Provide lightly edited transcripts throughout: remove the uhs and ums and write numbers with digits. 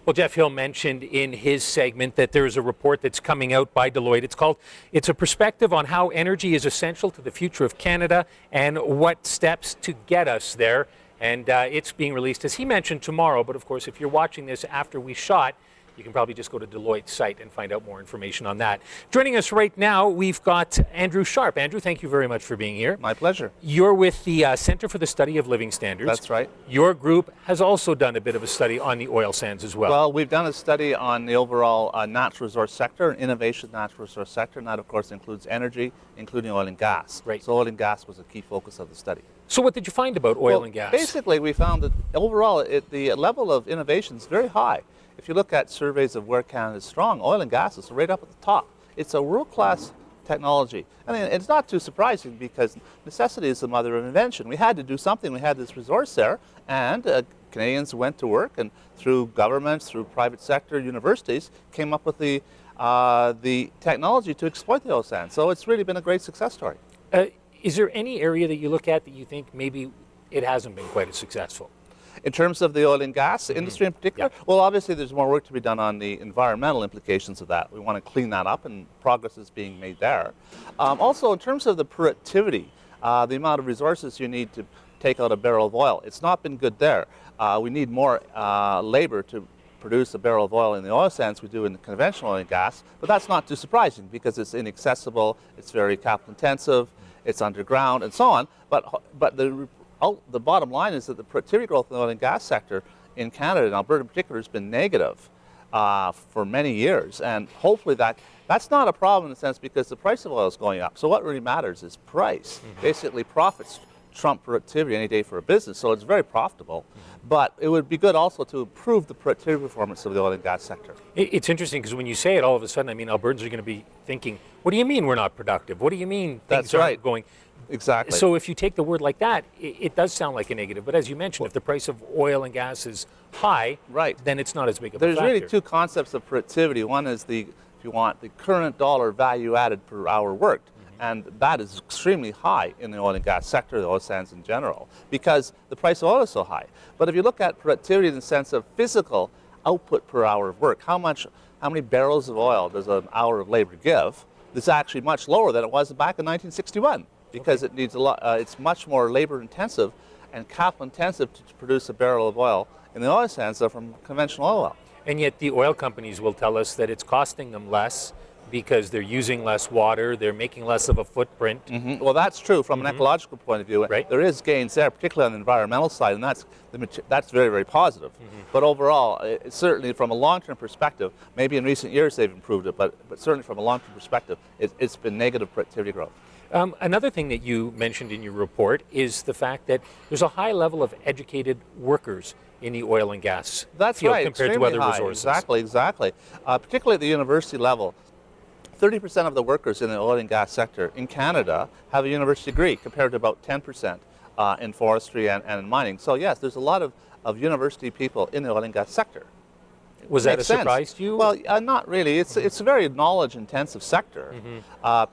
Well, Jeff Hill mentioned in his segment that there is a report that's coming out by Deloitte. It's a perspective on how energy is essential to the future of Canada and what steps to get us there. And it's being released, as he mentioned, tomorrow. But of course, if you're watching this after we shot, you can probably just go to Deloitte's site and find out more information on that. Joining us right now, we've got Andrew Sharpe. Andrew, thank you very much for being here. My pleasure. You're with the Centre for the Study of Living Standards. That's right. Your group has also done a bit of a study on the oil sands as well. Well, we've done a study on the overall natural resource sector, innovation natural resource sector, and that, of course, includes energy, including oil and gas. Right. So oil and gas was a key focus of the study. So what did you find about oil and gas? Basically, we found that overall the level of innovation is very high. If you look at surveys of where Canada is strong, oil and gas is right up at the top. It's a world-class technology. I mean, it's not too surprising because necessity is the mother of invention. We had to do something. We had this resource there, and Canadians went to work, and through governments, through private sector, universities, came up with the technology to exploit the oil sands. So it's really been a great success story. Is there any area that you look at that you think maybe it hasn't been quite as successful? In terms of the oil and gas industry in particular, well, obviously there's more work to be done on the environmental implications of that. We want to clean that up, and progress is being made there. Also, in terms of the productivity, the amount of resources you need to take out a barrel of oil, it's not been good there. We need more labor to produce a barrel of oil in the oil sands we do in the conventional oil and gas, but that's not too surprising because it's inaccessible, it's very capital intensive, it's underground, and so on. But the bottom line is that the productivity growth in the oil and gas sector in Canada, and Alberta in particular, has been negative for many years. And hopefully that's not a problem in a sense because the price of oil is going up. So what really matters is price. Basically, profits trump productivity any day for a business. So it's very profitable. But it would be good also to improve the productivity performance of the oil and gas sector. It's interesting because when you say it, all of a sudden, I mean, Albertans are going to be thinking, what do you mean we're not productive? What do you mean things aren't going? Exactly. So if you take the word like that, it does sound like a negative. But as you mentioned, if the price of oil and gas is high, then it's not as big of a factor. There's really two concepts of productivity. One is if you want, the current dollar value added per hour worked. And that is extremely high in the oil and gas sector, the oil sands in general, because the price of oil is so high. But if you look at productivity in the sense of physical output per hour of work, how many barrels of oil does an hour of labor give? This is actually much lower than it was back in 1961. Because it needs a lot, it's much more labor intensive and capital intensive to produce a barrel of oil in the oil sands than from conventional oil well. And yet the oil companies will tell us that it's costing them less because they're using less water, they're making less of a footprint. Well, that's true from an ecological point of view. Right. There is gains there, particularly on the environmental side, and that's very, very positive. But overall, certainly from a long-term perspective, maybe in recent years they've improved it, but certainly from a long-term perspective, it's been negative productivity growth. Another thing that you mentioned in your report is the fact that there's a high level of educated workers in the oil and gas field compared to other resources. Exactly. Particularly at the university level, 30% of the workers in the oil and gas sector in Canada have a university degree compared to about 10% in forestry and in mining. So yes, there's a lot of university people in the oil and gas sector. Was that a surprise to you? Well, not really. It's a very knowledge-intensive sector.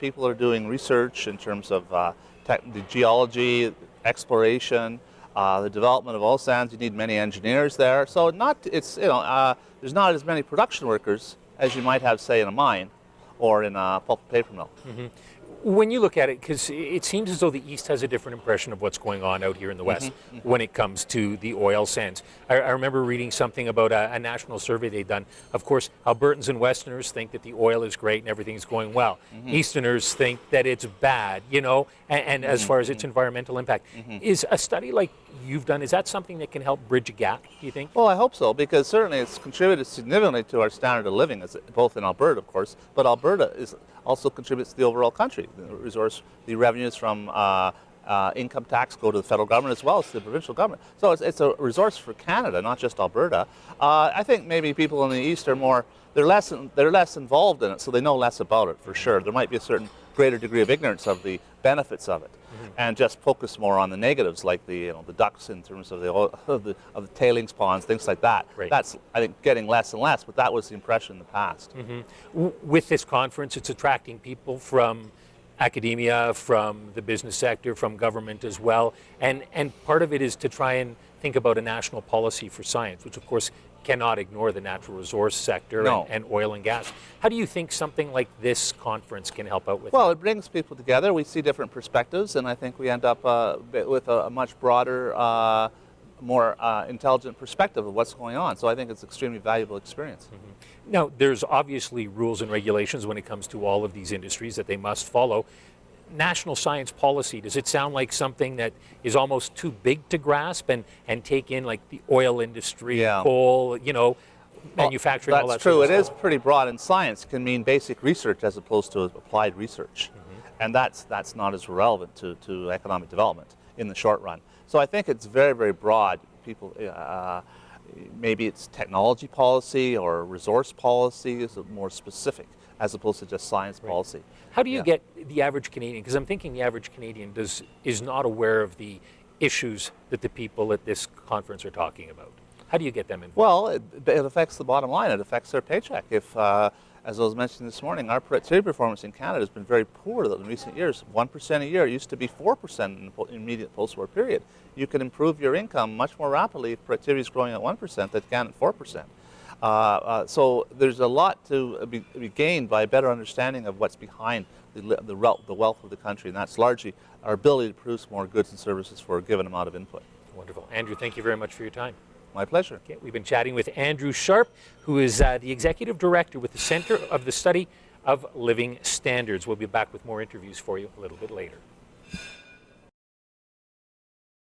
People are doing research in terms of the geology, exploration, the development of oil sands. You need many engineers there. So there's not as many production workers as you might have, say, in a mine or in a pulp and paper mill. When you look at it, because it seems as though the East has a different impression of what's going on out here in the West when it comes to the oil sands. I remember reading something about a national survey they'd done. Of course, Albertans and Westerners think that the oil is great and everything's going well. Easterners think that it's bad, you know, and as far as its environmental impact. Is a study like you've done, is that something that can help bridge a gap, do you think? Well, I hope so, because certainly it's contributed significantly to our standard of living, both in Alberta, of course, but Alberta also contributes to the overall country. The revenues from income tax go to the federal government as well as the provincial government. So it's a resource for Canada, not just Alberta. I think maybe people in the East are they're less involved in it, so they know less about it for sure. There might be a certain greater degree of ignorance of the benefits of it, and just focus more on the negatives, like the ducts in terms of the oil, of the tailings ponds, things like that. That's, I think, getting less and less, but that was the impression in the past. With this conference, it's attracting people from academia, from the business sector, from government as well, and part of it is to try and think about a national policy for science, which of course cannot ignore the natural resource sector No. and oil and gas. How do you think something like this conference can help out with Well, that? it brings people together. We see different perspectives, and I think we end up with a much broader, more intelligent perspective of what's going on. So I think it's an extremely valuable experience. Now, there's obviously rules and regulations when it comes to all of these industries that they must follow. National science policy, does it sound like something that is almost too big to grasp and take in like the oil industry, Yeah. coal, you know, manufacturing, all that That's true. sort of It is stuff? pretty broad, and science can mean basic research as opposed to applied research. And that's not as relevant to economic development in the short run. So I think it's very, very broad. People, maybe it's technology policy or resource policy is more specific as opposed to just science policy. How do you Yeah. get the average Canadian, because I'm thinking the average Canadian is not aware of the issues that the people at this conference are talking about. How do you get them involved? Well, it affects the bottom line. It affects their paycheck. If, as I was mentioning this morning, our productivity performance in Canada has been very poor in recent years. 1% a year. It used to be 4% in the immediate post-war period. You can improve your income much more rapidly if productivity is growing at 1% than it can at 4%. So there's a lot to be gained by a better understanding of what's behind the wealth of the country, and that's largely our ability to produce more goods and services for a given amount of input. Wonderful. Andrew, thank you very much for your time. My pleasure. Okay, we've been chatting with Andrew Sharpe, who is the Executive Director with the Centre of the Study of Living Standards. We'll be back with more interviews for you a little bit later.